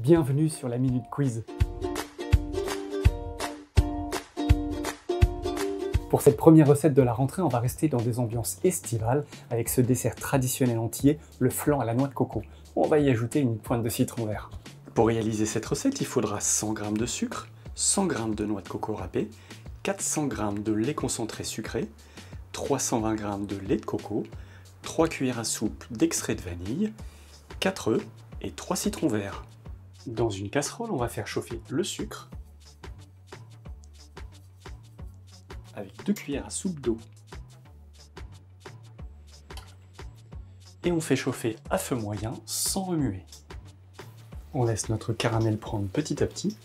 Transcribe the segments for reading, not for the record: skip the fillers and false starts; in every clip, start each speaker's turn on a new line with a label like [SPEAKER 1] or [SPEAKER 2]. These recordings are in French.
[SPEAKER 1] Bienvenue sur la Minute Quiz. Pour cette première recette de la rentrée, on va rester dans des ambiances estivales avec ce dessert traditionnel antillais, le flan à la noix de coco. On va y ajouter une pointe de citron vert.
[SPEAKER 2] Pour réaliser cette recette, il faudra 100 g de sucre, 100 g de noix de coco râpée, 400 g de lait concentré sucré, 320 g de lait de coco, 3 cuillères à soupe d'extrait de vanille, 4 œufs et 3 citrons verts. Dans une casserole, on va faire chauffer le sucre avec 2 cuillères à soupe d'eau. Et on fait chauffer à feu moyen sans remuer. On laisse notre caramel prendre petit à petit.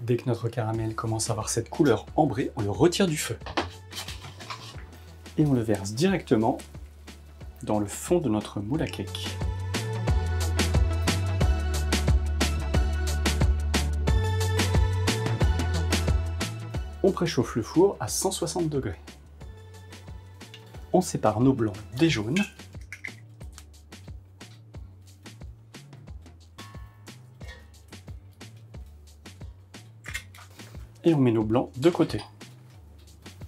[SPEAKER 2] Dès que notre caramel commence à avoir cette couleur ambrée, on le retire du feu. Et on le verse directement dans le fond de notre moule à cake. On préchauffe le four à 160 degrés. On sépare nos blancs des jaunes. Et on met nos blancs de côté.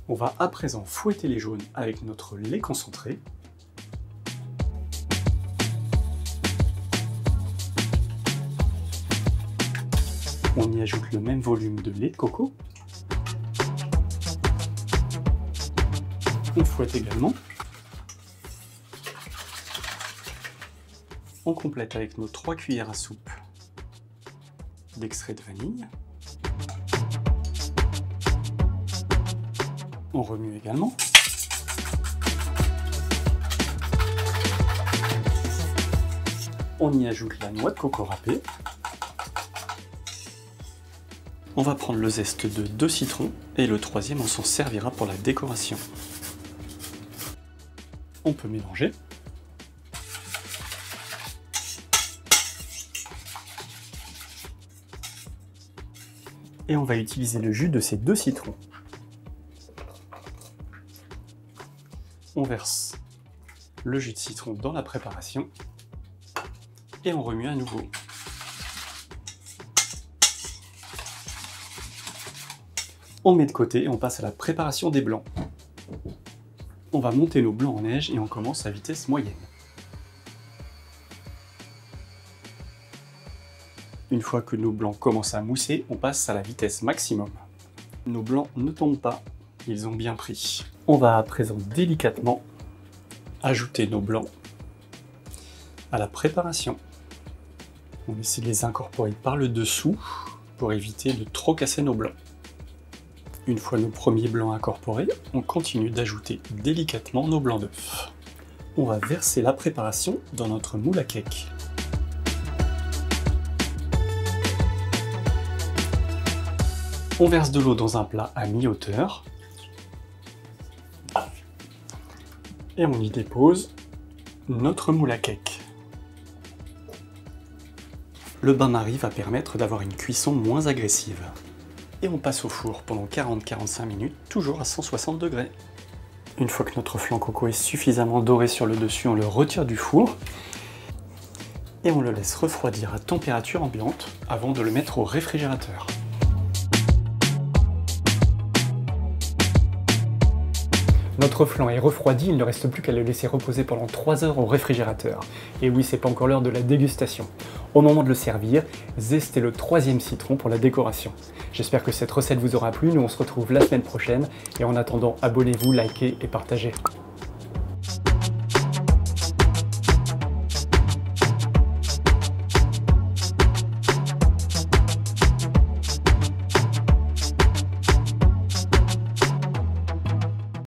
[SPEAKER 2] On va à présent fouetter les jaunes avec notre lait concentré. On y ajoute le même volume de lait de coco. On fouette également. On complète avec nos 3 cuillères à soupe d'extrait de vanille. On remue également. On y ajoute la noix de coco râpée. On va prendre le zeste de 2 citrons et le troisième on s'en servira pour la décoration. On peut mélanger. Et on va utiliser le jus de ces 2 citrons. On verse le jus de citron dans la préparation et on remue à nouveau. On met de côté et on passe à la préparation des blancs. On va monter nos blancs en neige et on commence à vitesse moyenne. Une fois que nos blancs commencent à mousser, on passe à la vitesse maximum. Nos blancs ne tombent pas, ils ont bien pris. On va à présent délicatement ajouter nos blancs à la préparation. On essaie de les incorporer par le dessous pour éviter de trop casser nos blancs. Une fois nos premiers blancs incorporés, on continue d'ajouter délicatement nos blancs d'œufs. On va verser la préparation dans notre moule à cake. On verse de l'eau dans un plat à mi-hauteur. Et on y dépose notre moule à cake. Le bain-marie va permettre d'avoir une cuisson moins agressive. Et on passe au four pendant 40-45 minutes, toujours à 160 degrés. Une fois que notre flan coco est suffisamment doré sur le dessus, on le retire du four et on le laisse refroidir à température ambiante avant de le mettre au réfrigérateur.
[SPEAKER 1] Notre flan est refroidi, il ne reste plus qu'à le laisser reposer pendant 3 heures au réfrigérateur. Et oui, c'est pas encore l'heure de la dégustation. Au moment de le servir, zestez le 3e citron pour la décoration. J'espère que cette recette vous aura plu, nous on se retrouve la semaine prochaine, et en attendant, abonnez-vous, likez et partagez.